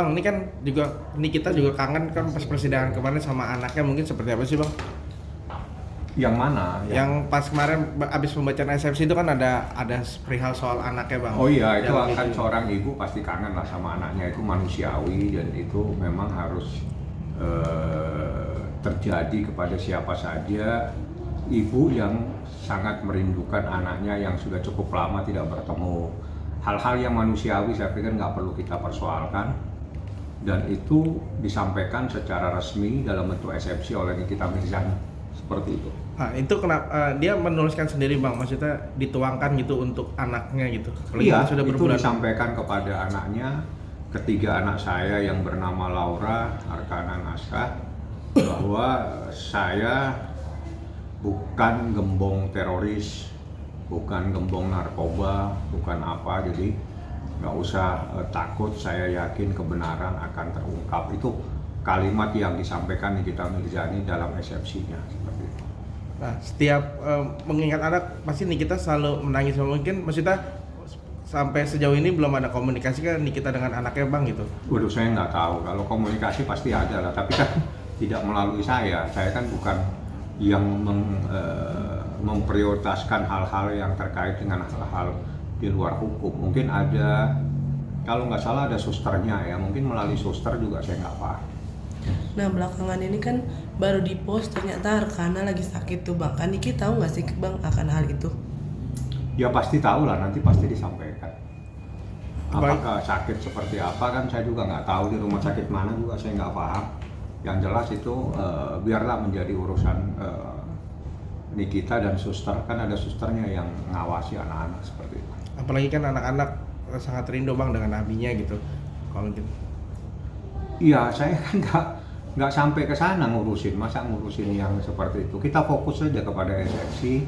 Bang, ini kan juga kita juga kangen kan pas persidangan kemarin sama anaknya, mungkin seperti apa sih Bang? Yang mana? Yang pas kemarin abis pembacaan eksepsi itu kan ada perihal soal anaknya Bang. Oh iya, itu Yang akan seorang ibu pasti kangen lah sama anaknya, itu manusiawi dan itu memang harus terjadi kepada siapa saja ibu yang sangat merindukan anaknya yang sudah cukup lama tidak bertemu. Hal-hal yang manusiawi saya pikir nggak perlu kita persoalkan dan itu disampaikan secara resmi dalam bentuk eksepsi oleh Nikita Mirzani seperti itu. Nah, itu kenapa dia menuliskan sendiri Bang, maksudnya dituangkan gitu untuk anaknya gitu. Iya, sudah itu disampaikan kepada anaknya, ketiga anak saya yang bernama Laura, Arkana, Naskah, bahwa saya bukan gembong teroris, bukan gembong narkoba, bukan apa, jadi nggak usah takut, saya yakin kebenaran akan terungkap. Itu kalimat yang disampaikan Nikita Mirzani dalam eksepsinya seperti itu. Nah, setiap mengingat anak pasti Nikita selalu menangis. Mungkin maksudnya sampai sejauh ini belum ada komunikasi kan Nikita dengan anaknya Bang gitu? Waduh, saya nggak tahu. Kalau komunikasi pasti ada lah, tapi kan tidak melalui saya. Saya kan bukan yang memprioritaskan hal-hal yang terkait dengan hal-hal di luar hukum. Mungkin ada, kalau nggak salah ada susternya ya, mungkin melalui suster juga saya nggak paham. Nah belakangan ini kan baru dipost ternyata Arkana lagi sakit tuh Bang. Kan Niki tahu nggak sih Bang akan hal itu? Ya pasti tahu lah, nanti pasti disampaikan. Apakah sakit seperti apa kan saya juga nggak tahu, di rumah sakit mana juga saya nggak paham. Yang jelas itu biarlah menjadi urusan Nikita dan suster, kan ada susternya yang ngawasi anak-anak seperti itu. Apalagi kan anak-anak sangat rindu Bang dengan abinya gitu. Kalau gitu. Iya, saya kan nggak sampai ke sana ngurusin, masa ngurusin yang seperti itu. Kita fokus saja kepada eksepsi,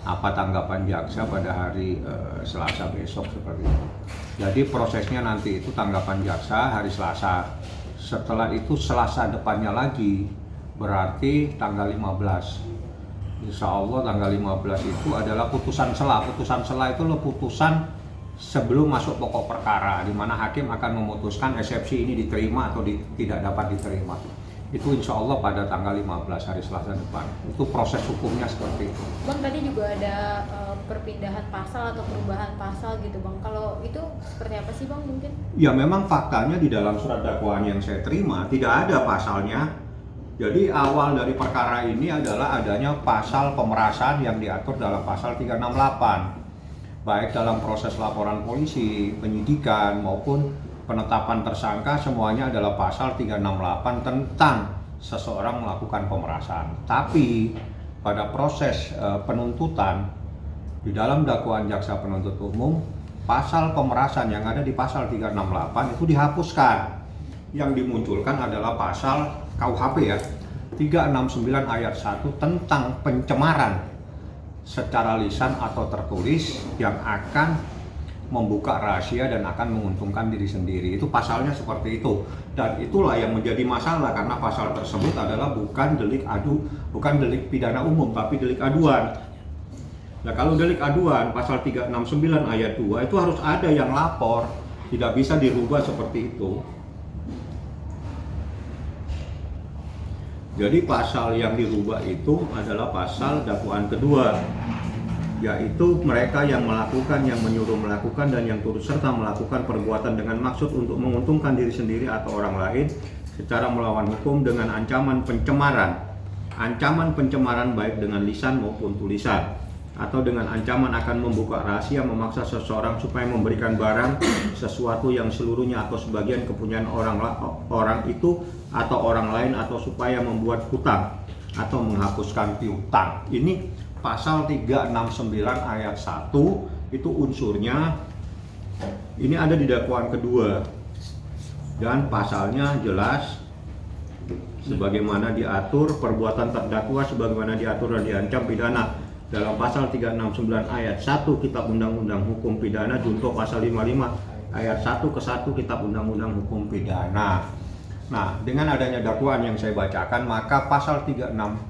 apa tanggapan jaksa pada hari Selasa besok seperti itu. Jadi prosesnya nanti itu tanggapan jaksa hari Selasa. Setelah itu Selasa depannya lagi, berarti tanggal 15. Insya Allah tanggal 15 itu adalah putusan sela. Putusan sela itu adalah putusan sebelum masuk pokok perkara, di mana hakim akan memutuskan eksepsi ini diterima atau tidak dapat diterima. Itu insya Allah pada tanggal 15 hari Selasa depan. Itu proses hukumnya seperti itu. Bang, tadi juga ada perpindahan pasal atau perubahan pasal gitu Bang. Kalau itu seperti apa sih Bang mungkin? Ya memang faktanya di dalam surat dakwaan yang saya terima tidak ada pasalnya. Jadi awal dari perkara ini adalah adanya pasal pemerasan yang diatur dalam pasal 368. Baik dalam proses laporan polisi, penyidikan maupun penetapan tersangka, semuanya adalah pasal 368 tentang seseorang melakukan pemerasan. Tapi pada proses penuntutan di dalam dakwaan jaksa penuntut umum, pasal pemerasan yang ada di pasal 368 itu dihapuskan. Yang dimunculkan adalah pasal KUHP ya, 369 ayat 1 tentang pencemaran secara lisan atau tertulis yang akan membuka rahasia dan akan menguntungkan diri sendiri. Itu pasalnya seperti itu. Dan itulah yang menjadi masalah karena pasal tersebut adalah bukan delik pidana umum tapi delik aduan. Nah, kalau delik aduan pasal 369 ayat 2 itu harus ada yang lapor, tidak bisa dirubah seperti itu. Jadi pasal yang dirubah itu adalah pasal dakwaan kedua, yaitu mereka yang melakukan, yang menyuruh melakukan, dan yang turut serta melakukan perbuatan dengan maksud untuk menguntungkan diri sendiri atau orang lain secara melawan hukum dengan ancaman pencemaran baik dengan lisan maupun tulisan, atau dengan ancaman akan membuka rahasia, memaksa seseorang supaya memberikan barang, sesuatu yang seluruhnya atau sebagian kepunyaan orang itu atau orang lain, atau supaya membuat hutang atau menghapuskan piutang. Ini pasal 369 ayat 1 itu unsurnya ini ada di dakwaan kedua dan pasalnya jelas sebagaimana diatur perbuatan terdakwa sebagaimana diatur dan diancam pidana dalam pasal 369 ayat 1 Kitab Undang-Undang Hukum Pidana junto pasal 55 ayat 1 ke 1 Kitab Undang-Undang Hukum Pidana. Nah, dengan adanya dakwaan yang saya bacakan, maka pasal 368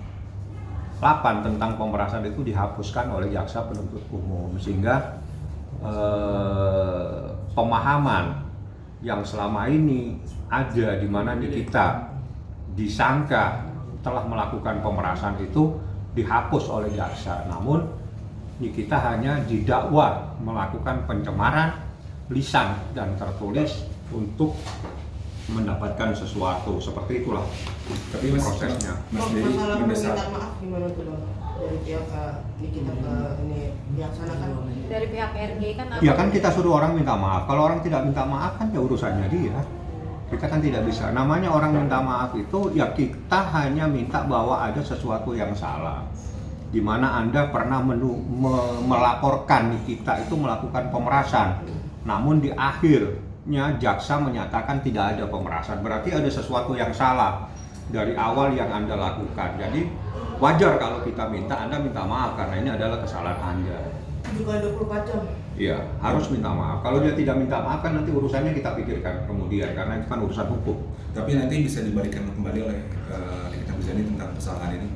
tentang pemerasan itu dihapuskan oleh jaksa penuntut umum, sehingga pemahaman yang selama ini ada di mana Nikita disangka telah melakukan pemerasan itu dihapus oleh jaksa. Namun Nikita hanya didakwa melakukan pencemaran lisan dan tertulis untuk mendapatkan sesuatu. Seperti itulah Tapi Mas, prosesnya. Mas Bang, Dedi masalah mendesak. permintaan maaf gimana tuh bang dari pihak Nikita ke ini pihak sana kan? Dari pihak RG kan apa? Ya kan kita suruh orang minta maaf. Kalau orang tidak minta maaf kan ya urusannya dia. Kita kan tidak bisa. Namanya orang minta maaf itu ya kita hanya minta bahwa ada sesuatu yang salah. Di mana Anda pernah melaporkan Nikita itu melakukan pemerasan. Namun di akhirnya jaksa menyatakan tidak ada pemerasan. Berarti ada sesuatu yang salah dari awal yang Anda lakukan. Jadi wajar kalau kita minta Anda minta maaf karena ini adalah kesalahan Anda. 7 kali 24 jam. Iya, harus minta maaf. Kalau dia tidak minta maaf kan nanti urusannya kita pikirkan kemudian karena itu kan urusan hukum. Tapi nanti bisa dibalikan kembali oleh Nikita Mirzani tentang kesalahan ini.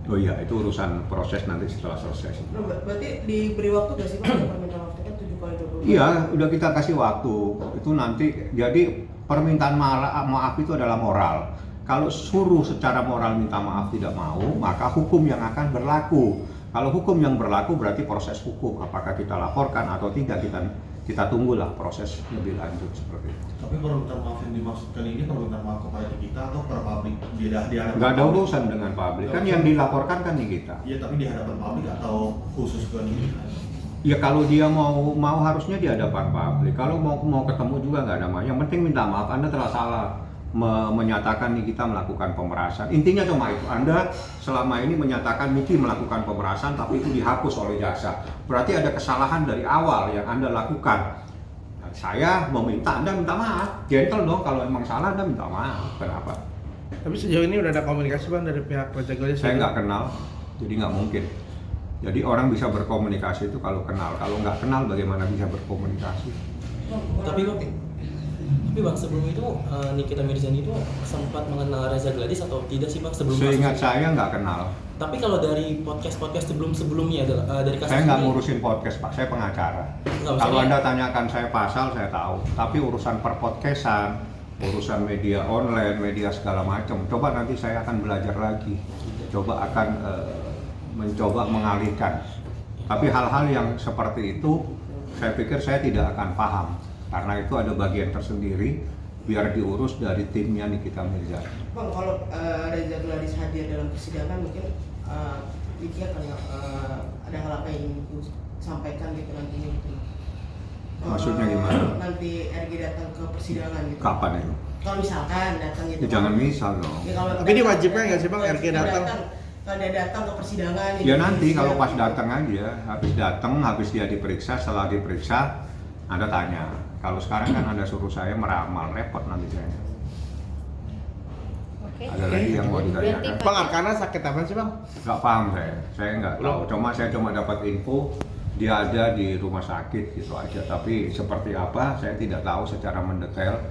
Oh iya, itu urusan proses nanti setelah selesai. Nah, berarti diberi waktu gak sih bang permintaan maaf kan 7 kali 24 jam? Iya, udah kita kasih waktu. Itu nanti jadi permintaan maaf itu adalah moral. Kalau suruh secara moral minta maaf tidak mau, maka hukum yang akan berlaku. Kalau hukum yang berlaku berarti proses hukum. Apakah kita laporkan atau tidak, kita tunggulah proses lebih lanjut seperti itu. Tapi permintaan maaf yang dimaksudkan ini permintaan maaf kepada kita atau kepada publik? Di hadapan Nggak ada publik? urusan dengan publik. Kan yang dilaporkan kan Nikita. Iya, tapi di hadapan publik atau khusus ke Nikita? Ya kalau dia mau harusnya di hadapan publik. Kalau mau ketemu juga nggak ada masalah. Yang penting minta maaf. Anda telah salah menyatakan Nikita melakukan pemerasan. Intinya cuma itu. Anda selama ini menyatakan Niki melakukan pemerasan, tapi itu dihapus oleh jaksa. Berarti ada kesalahan dari awal yang Anda lakukan. Dan saya meminta Anda minta maaf. Gentle dong. Kalau emang salah Anda minta maaf. Kenapa? Tapi sejauh ini udah ada komunikasi bang dari pihak Raja Gladys? Saya nggak kenal, jadi nggak mungkin. Jadi orang bisa berkomunikasi itu kalau kenal. Kalau nggak kenal bagaimana bisa berkomunikasi? Tapi bang sebelum itu Nikita Mirzani itu sempat mengenal Raja Gladys atau tidak sih bang sebelum Seingat kasus? saya nggak kenal. Tapi kalau dari podcast sebelumnya dari kasus Saya nggak ini, ngurusin podcast pak, saya pengacara. Nggak, Kalau maksudnya- Anda tanyakan saya pasal, saya tahu. Tapi urusan perpodcastan, urusan media online, media segala macam, coba nanti saya akan belajar lagi. Coba akan mencoba mengalihkan. Tapi hal-hal yang seperti itu, saya pikir saya tidak akan paham. Karena itu ada bagian tersendiri, biar diurus dari timnya Nikita Mirzani. Bang, kalau Raja Gladys hadir dalam persidangan mungkin Nikita akan ada hal apa yang ingin sampaikan gitu nantinya gitu. Maksudnya gimana? Nanti RG datang ke persidangan gitu. Kapan itu? Kalau misalkan datang gitu. Ya, jangan misal dong. Ya, kalau Tapi diwajibkan nggak sih, Bang, RG datang? Kalau dia datang ke persidangan. Ya nanti kalau pas gitu. datang aja, habis dia diperiksa, setelah diperiksa, Anda tanya. Kalau sekarang kan Anda suruh saya meramal, repot nanti saya. Oke. Ada lagi yang mau ditanyakan? Berarti Bang Arkana sakit apa sih bang? Nggak paham saya nggak tahu. Saya cuma dapat info dia ada di rumah sakit gitu aja. Tapi seperti apa saya tidak tahu secara mendetail.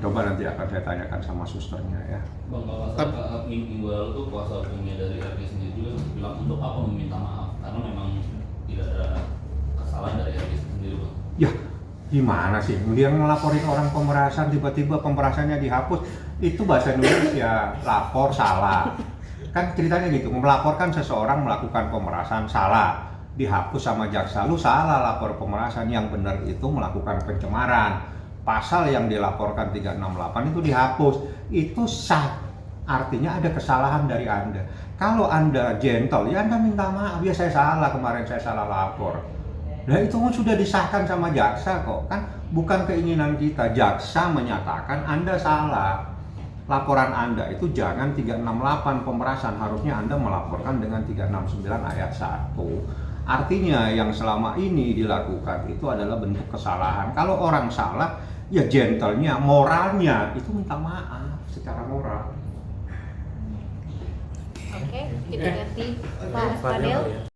Coba nanti akan saya tanyakan sama susternya ya. Bang, kalau saat minggu lalu tuh kuasa hukumnya dari RG sendiri juga bilang untuk apa meminta maaf karena memang tidak ada kesalahan dari RG sendiri bang. Ya gimana sih? Dia ngelaporin orang pemerasan tiba-tiba pemerasannya dihapus. Itu bahasa Indonesia, lapor salah. Kan ceritanya gitu, melaporkan seseorang melakukan pemerasan salah, dihapus sama jaksa. Lu salah lapor pemerasan, yang benar itu melakukan pencemaran. Pasal yang dilaporkan 368 itu dihapus. Itu sah. Artinya ada kesalahan dari Anda. Kalau Anda gentle, ya Anda minta maaf. Ya saya salah, kemarin saya salah lapor. Nah itu sudah disahkan sama jaksa kok. Kan bukan keinginan kita. Jaksa menyatakan Anda salah. Laporan Anda itu jangan 368 pemerasan. Harusnya Anda melaporkan dengan 369 ayat 1. Artinya yang selama ini dilakukan itu adalah bentuk kesalahan. Kalau orang salah, ya gentlenya, moralnya itu minta maaf secara moral. Oke, kita ganti Pak Fadel.